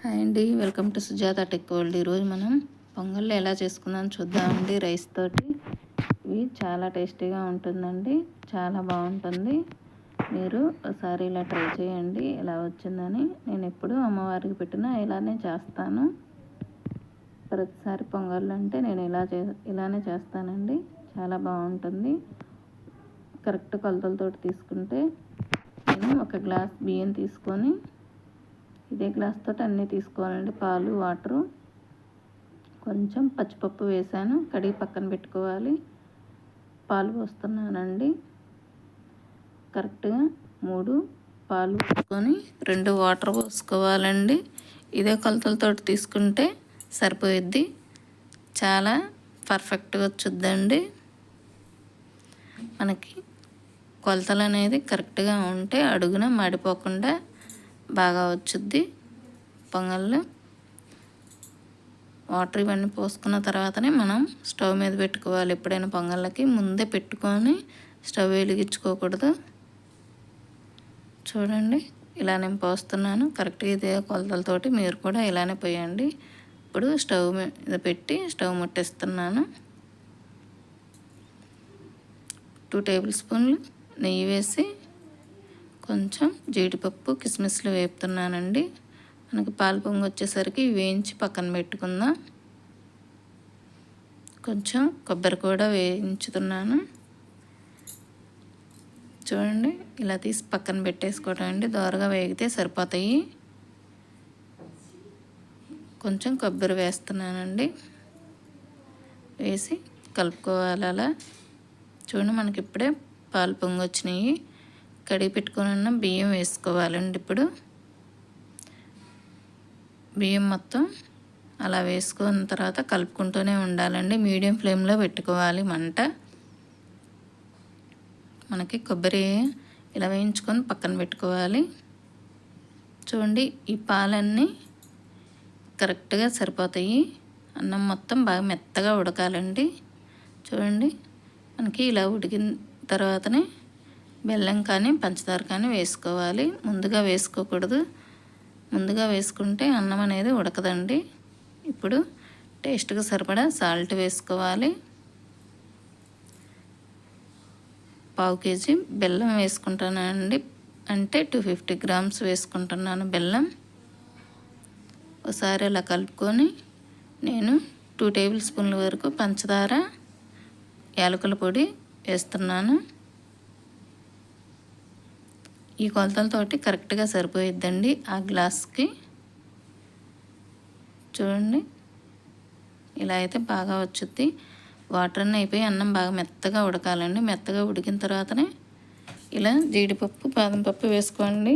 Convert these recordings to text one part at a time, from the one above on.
Hi అండి, welcome to Sujatha tech world. ఈరోజు మనం పొంగళ్ళు ఎలా చేసుకుందాం చూద్దామండి. రైస్ తోటి ఇవి చాలా టేస్టీగా ఉంటుందండి, చాలా బాగుంటుంది. మీరు ఒకసారి ఇలా ట్రై చేయండి ఎలా వచ్చిందని. నేను ఎప్పుడు అమ్మవారికి పెట్టినా ఇలానే చేస్తాను. ప్రతిసారి పొంగళ్ళు అంటే నేను ఇలానే చేస్తానండి. చాలా బాగుంటుంది. కరెక్ట్ కొలతలతోటి తీసుకుంటే నేను ఒక గ్లాస్ బియ్యం తీసుకొని ఇదే గ్లాస్ తోటి అన్నీ తీసుకోవాలండి. పాలు, వాటరు, కొంచెం పచ్చిపప్పు వేసాను, కడిగి పక్కన పెట్టుకోవాలి. పాలు పోస్తున్నానండి. కరెక్ట్గా 3 పాలు పోసుకొని 2 వాటర్ పోసుకోవాలండి. ఇదే కొలతలతో తీసుకుంటే సరిపోయిద్ది, చాలా పర్ఫెక్ట్గా వచ్చుద్దండి. మనకి కొలతలు అనేది కరెక్ట్గా ఉంటే అడుగున మాడిపోకుండా బాగా వచ్చుద్ది పొంగళ్ళు. వాటర్ ఇవన్నీ పోసుకున్న తర్వాతనే మనం స్టవ్ మీద పెట్టుకోవాలి. ఎప్పుడైనా పొంగళ్ళకి ముందే పెట్టుకొని స్టవ్ వెలిగించుకోకూడదు. చూడండి, ఇలా నేను పోస్తున్నాను. కరెక్ట్గా ఇదే కొలతలతోటి మీరు కూడా ఇలానే పోయండి. ఇప్పుడు స్టవ్ మీద పెట్టి స్టవ్ ముట్టిస్తున్నాను. 2 టేబుల్ స్పూన్లు నెయ్యి వేసి కొంచెం జీడిపప్పు, కిస్మిస్లు వేపుతున్నానండి. మనకి పాలు పొంగి వచ్చేసరికి వేయించి పక్కన పెట్టుకుందాం. కొంచెం కొబ్బరి కూడా వేయించుతున్నాను. చూడండి, ఇలా తీసి పక్కన పెట్టేసుకోవడం అండి. దోరగా వేగితే సరిపోతాయి. కొంచెం కొబ్బరి వేస్తున్నానండి, వేసి కలుపుకోవాలి. అలా చూడండి, మనకి ఇప్పుడే పాలు పొంగి వచ్చినాయి. కడిగి పెట్టుకొని ఉన్న బియ్యం వేసుకోవాలండి. ఇప్పుడు బియ్యం మొత్తం అలా వేసుకున్న తర్వాత కలుపుకుంటూనే ఉండాలండి. మీడియం ఫ్లేమ్లో పెట్టుకోవాలి మంట. మనకి కొబ్బరి ఇలా వేయించుకొని పక్కన పెట్టుకోవాలి. చూడండి, ఈ పాలన్నీ కరెక్ట్గా సరిపోతాయి. అన్నం మొత్తం బాగా మెత్తగా ఉడకాలండి. చూడండి, మనకి ఇలా ఉడికిన తర్వాతనే బెల్లం కానీ పంచదార కానీ వేసుకోవాలి. ముందుగా వేసుకోకూడదు. ముందుగా వేసుకుంటే అన్నం అనేది ఉడకదండి. ఇప్పుడు టేస్ట్గా సరిపడా సాల్ట్ వేసుకోవాలి. 1/2 కేజీ బెల్లం వేసుకుంటానండి, అంటే 250 గ్రామ్స్ వేసుకుంటున్నాను బెల్లం. ఒకసారి అలా కలుపుకొని నేను 2 టేబుల్ స్పూన్ల వరకు పంచదార, యాలకుల పొడి వేస్తున్నాను. ఈ కొలతలతోటి కరెక్ట్గా సరిపోయిద్దండి ఆ గ్లాస్కి. చూడండి, ఇలా అయితే బాగా వచ్చుద్ది. వాటర్ అన్నీ అయిపోయి అన్నం బాగా మెత్తగా ఉడకాలండి. మెత్తగా ఉడికిన తర్వాతనే ఇలా జీడిపప్పు, బాదం పప్పు వేసుకోండి.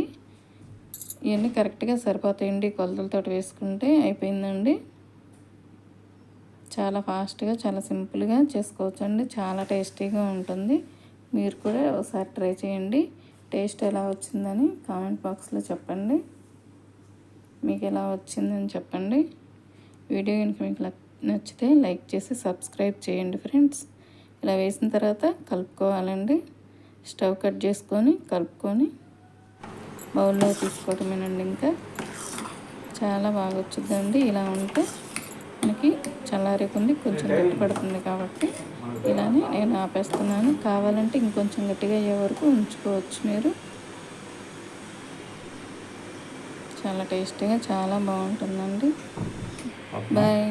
ఇవన్నీ కరెక్ట్గా సరిపోతాయండి. కొలతలతోటి వేసుకుంటే అయిపోయిందండి. చాలా ఫాస్ట్గా, చాలా సింపుల్గా చేసుకోవచ్చండి. చాలా టేస్టీగా ఉంటుంది. మీరు కూడా ఒకసారి ట్రై చేయండి. టేస్ట్ ఎలా వచ్చిందని కామెంట్ బాక్స్లో చెప్పండి. మీకు ఎలా వచ్చిందని చెప్పండి. వీడియో కనుక మీకు నచ్చితే లైక్ చేసి సబ్స్క్రైబ్ చేయండి ఫ్రెండ్స్. ఇలా వేసిన తర్వాత కలుపుకోవాలండి. స్టవ్ కట్ చేసుకొని కలుపుకొని బౌల్లో తీసుకోవటమేనండి. ఇంకా చాలా బాగా వచ్చిందండి. ఇలా ఉంటే మనకి చల్లారేకుంది, కొంచెం గట్టి పడుతుంది కాబట్టి ఇలానే నేను ఆపేస్తున్నాను. కావాలంటే ఇంకొంచెం గట్టిగా అయ్యే వరకు ఉంచుకోవచ్చు మీరు. చాలా టేస్టీగా, చాలా బాగుంటుందండి. బాయ్.